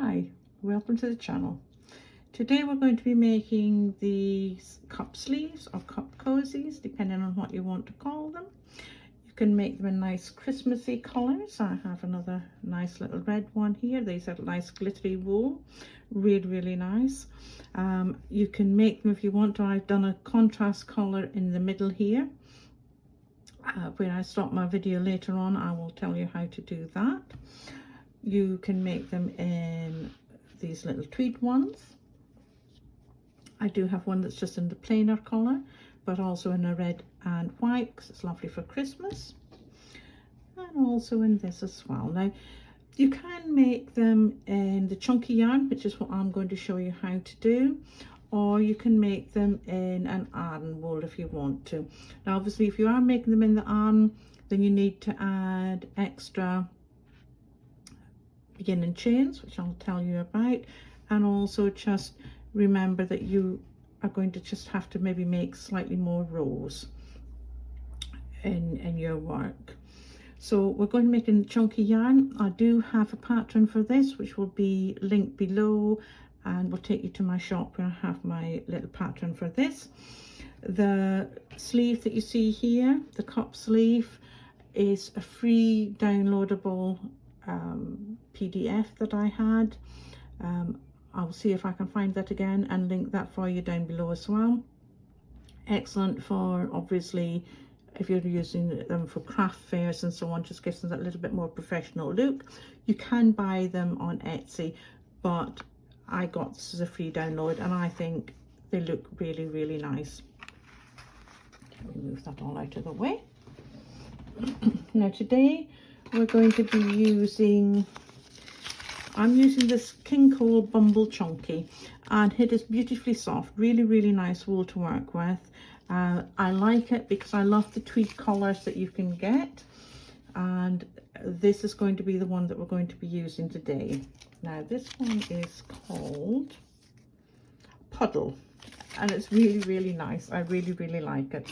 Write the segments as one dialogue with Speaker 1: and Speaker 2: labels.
Speaker 1: Hi, welcome to the channel. Today we're going to be making these cup sleeves or cup cozies, depending on what you want to call them. You can make them in nice Christmassy colours. I have another nice little red one here. These are nice glittery wool, really nice. You can make them if you want to. I've done a contrast colour in the middle here. When I stop my video later on, I will tell you how to do that. You can make them in these little tweed ones. I do have one that's just in the plainer colour, but also in a red and white because it's lovely for Christmas, and also in this as well. Now you can make them in the chunky yarn, which is what I'm going to show you how to do, or you can make them in an Aran wool if you want to. Now obviously if you are making them in the Aran, then you need to add extra beginning chains, which I'll tell you about, and also just remember that you are going to just have to maybe make slightly more rows in your work. So we're going to make in chunky yarn. I do have a pattern for this which will be linked below, and will take you to my shop where I have my little pattern for this. The sleeve that you see here, the cup sleeve, is a free downloadable PDF that I had. I'll see if I can find that again and link that for you down below as well. Excellent for, obviously, if you're using them for craft fairs and so on, just gives them that little bit more professional look. You can buy them on Etsy, but I got this as a free download and I think they look really nice. We'll move that all out of the way. Now today we're going to be using, I'm using this King Cole Bumble Chunky, and it is beautifully soft, really nice wool to work with. I like it because I love the tweed collars that you can get, and this is going to be the one that we're going to be using today. Now this one is called Puddle, and it's really nice. I really like it.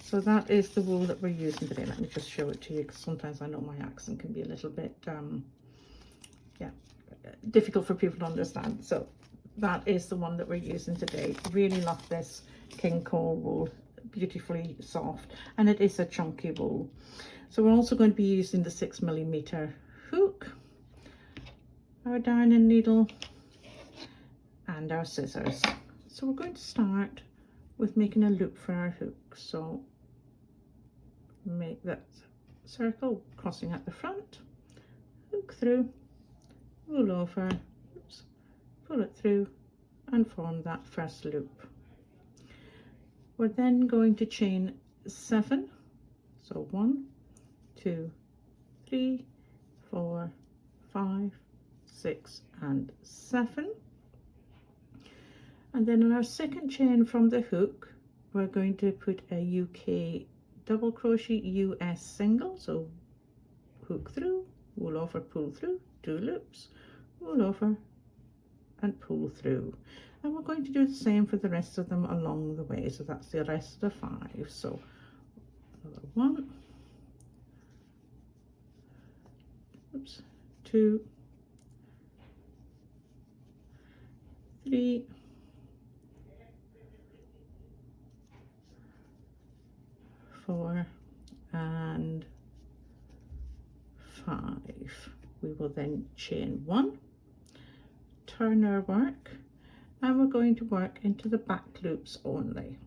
Speaker 1: So that is the wool that we're using today. Let me just show it to you, because sometimes I know my accent can be a little bit difficult for people to understand. So that is the one that we're using today. Really love this King Cole wool, beautifully soft, and it is a chunky wool. So we're also going to be using the 6mm hook, our darning needle, and our scissors. So we're going to start with making a loop for our hook. So make that circle crossing at the front, hook through, roll over, oops, pull it through, and form that first loop. We're then going to chain 7, so 1, 2, 3, 4, 5, 6, and 7. And then in our second chain from the hook, we're going to put a UK double crochet US single. So hook through, wool over, pull through, 2 loops, wool over, and pull through. And we're going to do the same for the rest of them along the way. So that's the rest of the 5. So another 1, oops, 2, 3, 4, and 5. We will then chain 1, turn our work, and we're going to work into the back loops only.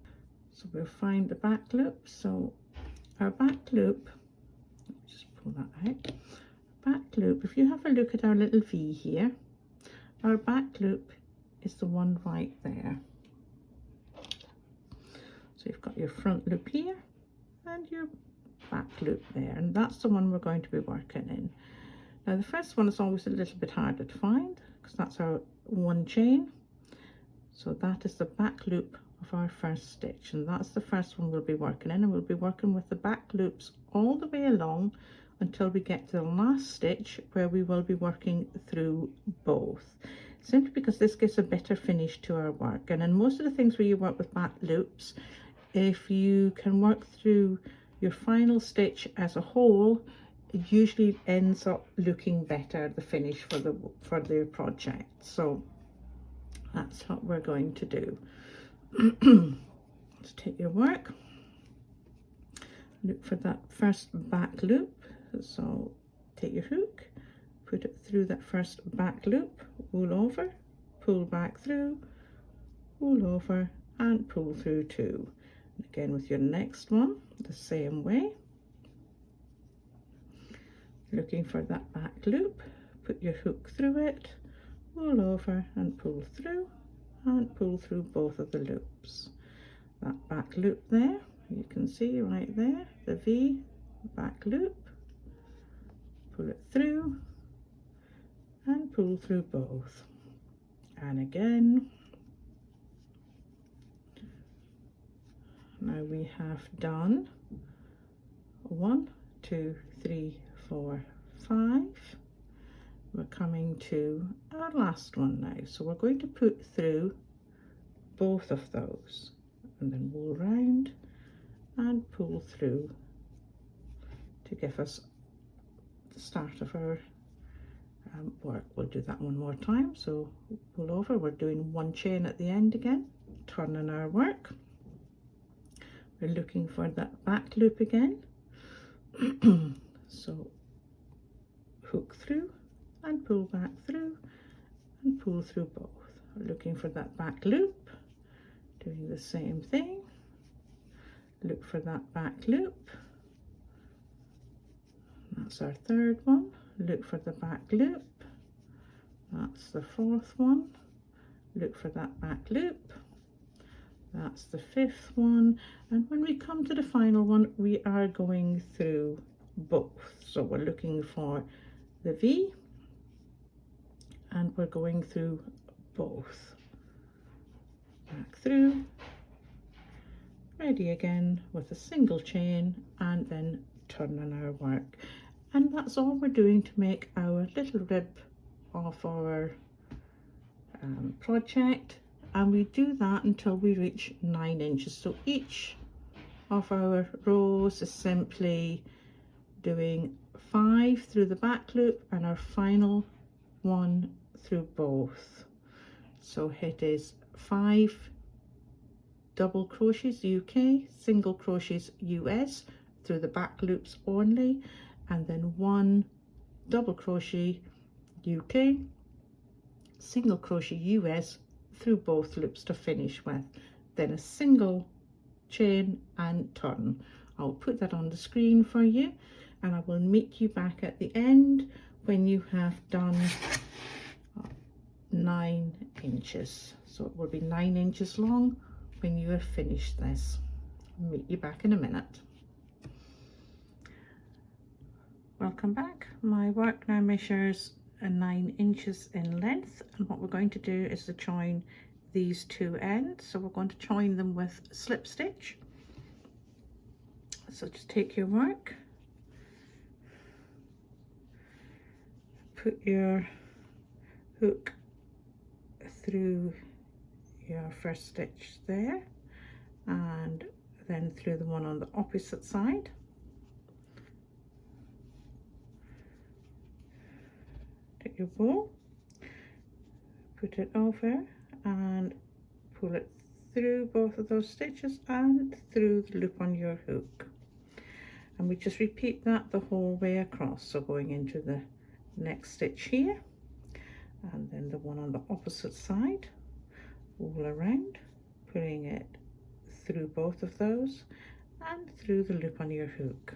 Speaker 1: So we'll find the back loop. So our back loop, just pull that out. Back loop, if you have a look at our little V here, our back loop is the one right there. So you've got your front loop here and your back loop there, and that's the one we're going to be working in. Now the first one is always a little bit harder to find because that's our 1 chain. So that is the back loop of our first stitch, and that's the first one we'll be working in, and we'll be working with the back loops all the way along until we get to the last stitch where we will be working through both, simply because this gives a better finish to our work. And in most of the things where you work with back loops, if you can work through your final stitch as a whole, it usually ends up looking better, the finish for the project. So that's what we're going to do. Let's take your work, look for that first back loop. So take your hook, put it through that first back loop, wool over, pull back through, wool over, and pull through two. And again with your next one, the same way. Looking for that back loop, put your hook through it, wool over and pull through both of the loops. That back loop there, you can see right there, the V back loop, pull it through and pull through both. And again, now we have done 1, 2, 3, 4, 5. We're coming to our last one now, so we're going to put through both of those and then wool round and pull through to give us the start of our work. We'll do that one more time. So pull over, we're doing one chain at the end again, turning our work. We're looking for that back loop again. So hook through and pull back through and pull through both. We're looking for that back loop, doing the same thing. Look for that back loop. That's our third one. Look for the back loop. That's the fourth one. Look for that back loop. That's the fifth one. And when we come to the final one, we are going through both. So we're looking for the V and we're going through both. Back through, ready again with a single chain and then turning our work. And that's all we're doing to make our little rib of our project. And we do that until we reach 9 inches. So each of our rows is simply doing 5 through the back loop and our final one through both. So it is 5 double crochets UK, single crochets US through the back loops only, and then 1 double crochet UK, single crochet US through both loops to finish with, then a single chain and turn. I'll put that on the screen for you and I will meet you back at the end when you have done 9 inches. So it will be 9 inches long when you have finished this. I'll meet you back in a minute. Welcome back. My work now measures 9 inches in length, and what we're going to do is to join these two ends. So we're going to join them with slip stitch. So just take your work, put your hook through your first stitch there and then through the one on the opposite side. Take your bow, put it over and pull it through both of those stitches and through the loop on your hook. And we just repeat that the whole way across. So going into the next stitch here and then the one on the opposite side, wool around, pulling it through both of those and through the loop on your hook.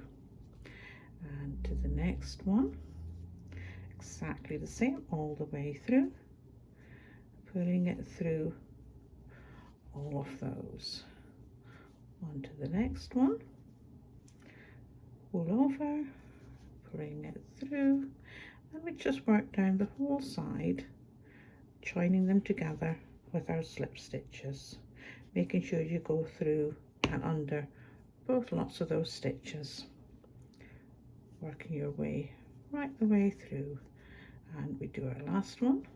Speaker 1: And to the next one, exactly the same all the way through, pulling it through all of those. On to the next one, wool over, pulling it through, and we just work down the whole side, joining them together with our slip stitches, making sure you go through and under both lots of those stitches, working your way right the way through. And we do our last one,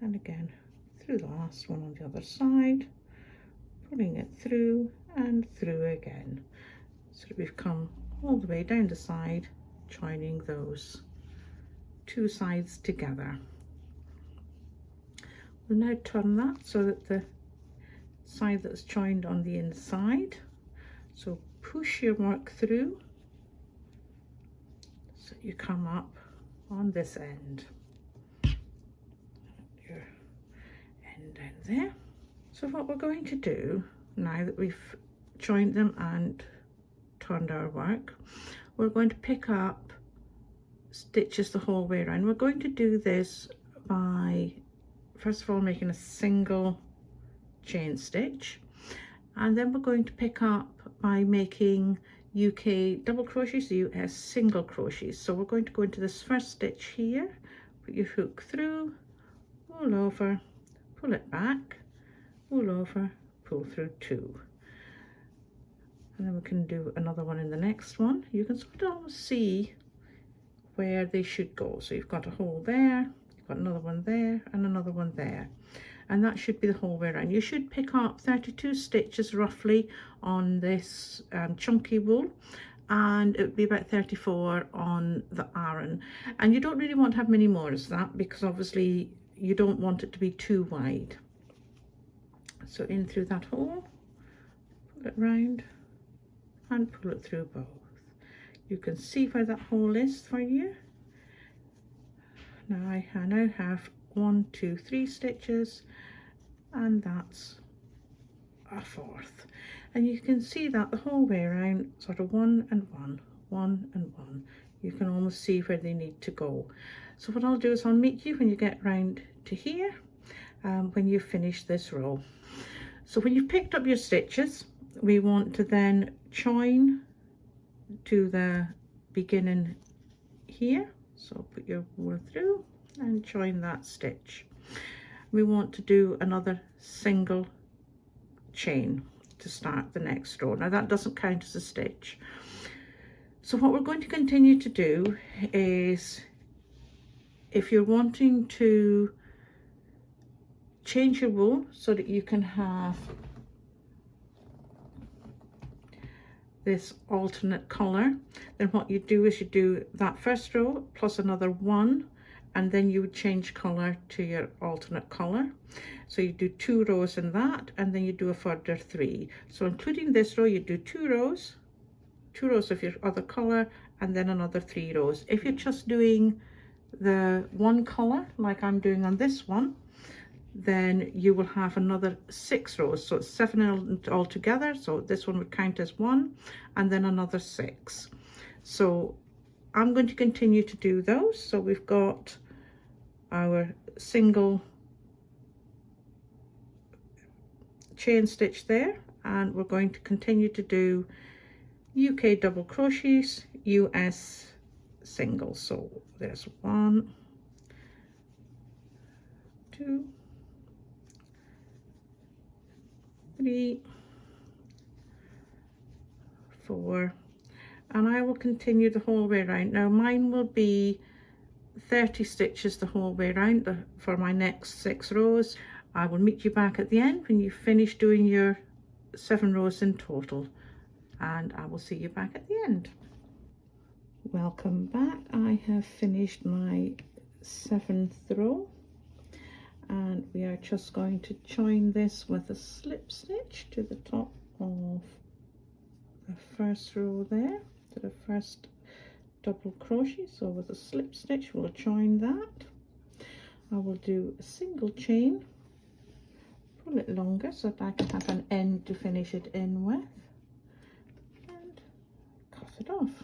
Speaker 1: and again through the last one on the other side, pulling it through and through again, so that we've come all the way down the side joining those two sides together. We'll now turn that so that the side that's joined on the inside, so push your work through so you come up on this end, your end down there. So what we're going to do now that we've joined them and turned our work, we're going to pick up stitches the whole way around. We're going to do this by first of all making a single chain stitch, and then we're going to pick up by making UK double crochets, US single crochets. So we're going to go into this first stitch here, put your hook through, pull over, pull it back, pull over, pull through two, and then we can do another one in the next one. You can sort of almost see where they should go. So you've got a hole there, you've got another one there, and another one there, and that should be the whole way around. You should pick up 32 stitches roughly on this chunky wool, and it would be about 34 on the Aran. And you don't really want to have many more as that, because obviously you don't want it to be too wide. So in through that hole, pull it round and pull it through both. You can see where that hole is for you. Now I now have 1, 2, 3 stitches, and that's a fourth, and you can see that the whole way around, sort of 1 and 1, 1 and 1. You can almost see where they need to go. So what I'll do is I'll meet you when you get round to here, when you finish this row. So when you've picked up your stitches, we want to then join to the beginning here. So put your wool through and join that stitch. We want to do another single chain to start the next row. Now that doesn't count as a stitch. So what we're going to continue to do is, if you're wanting to change your wool so that you can have this alternate color, then what you do is you do that first row plus another 1, and then you would change color to your alternate color. So you do 2 rows in that, and then you do a further 3. So including this row, you do 2 rows of your other color, and then another 3 rows. If you're just doing the one color like I'm doing on this one, then you will have another 6 rows, so it's 7 altogether. So this one would count as 1, and then another 6. So I'm going to continue to do those. So we've got our single chain stitch there, and we're going to continue to do UK double crochets, US single. So there's 1, 2, 3, 4, and I will continue the whole way around. Now mine will be 30 stitches the whole way around for my next 6 rows. I will meet you back at the end when you finish doing your 7 rows in total, and I will see you back at the end. Welcome back. I have finished my 7th row, and we are just going to join this with a slip stitch to the top of the first row there, to the first double crochet. So with a slip stitch we'll join that. I will do a single chain, pull it longer so that I can have an end to finish it in with, and cut it off.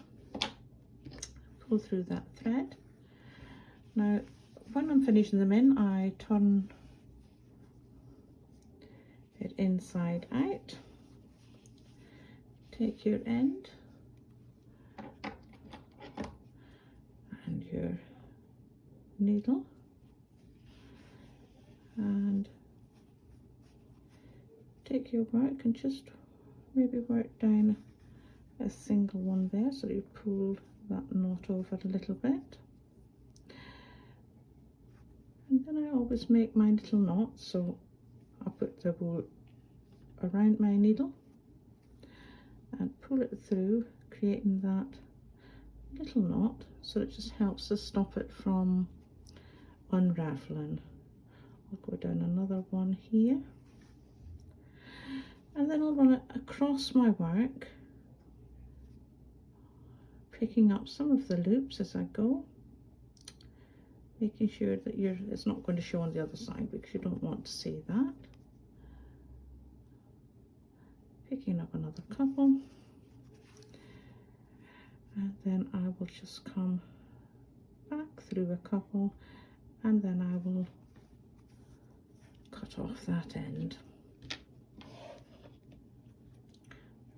Speaker 1: Pull through that thread. Now when I'm finishing them in, I turn it inside out, take your end and your needle and take your work and just maybe work down a single one there so you pull that knot over a little bit. And then I always make my little knot, so I put the wool around my needle and pull it through, creating that little knot, so it just helps to stop it from unraveling. I'll go down another one here, and then I'll run it across my work, picking up some of the loops as I go, making sure that it's not going to show on the other side because you don't want to see that. Picking up another couple, and then I will just come back through a couple, and then I will cut off that end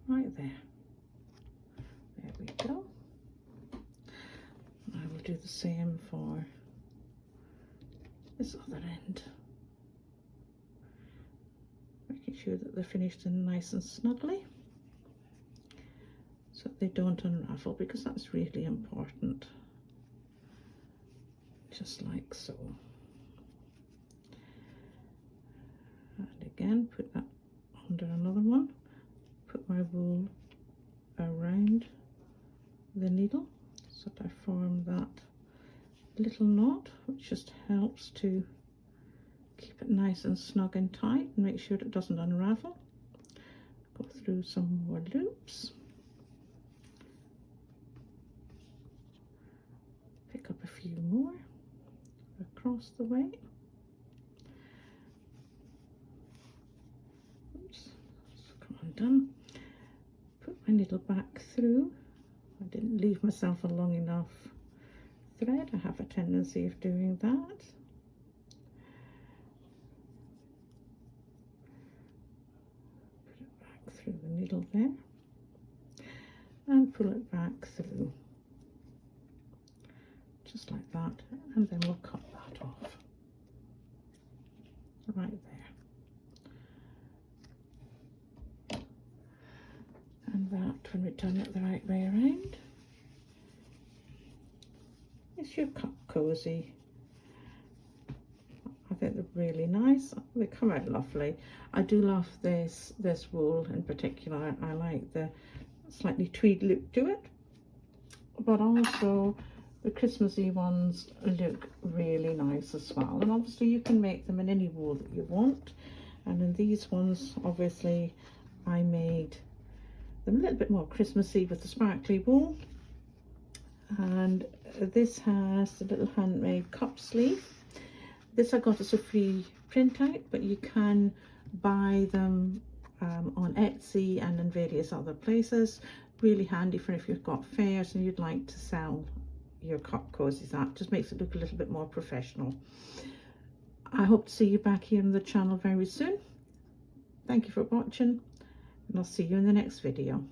Speaker 1: right there. There we go. I will do the same for this other end, making sure that they're finished in nice and snugly so that they don't unravel, because that's really important. Just like so. And again, put that under another one, put my wool around the needle so that I form that little knot, which just helps to keep it nice and snug and tight and make sure it doesn't unravel. Go through some more loops, pick up a few more across the way. Oops, come undone. Put my needle back through. I didn't leave myself a long enough thread. I have a tendency of doing that. Put it back through the needle there and pull it back through, just like that, and then we'll cut that off right there. And that, when we've done it the right way around, is your cup cozy. I think they're really nice. They come out lovely. I do love this wool in particular. I like the slightly tweed look to it, but also the Christmassy ones look really nice as well. And obviously you can make them in any wool that you want. And in these ones, obviously, I made them a little bit more Christmassy with the sparkly wool. And this has the little handmade cup sleeve. This I got as a free printout, but you can buy them on Etsy and in various other places. Really handy for if you've got fairs and you'd like to sell your cup cozies. That just makes it look a little bit more professional. I hope to see you back here on the channel very soon. Thank you for watching, and I'll see you in the next video.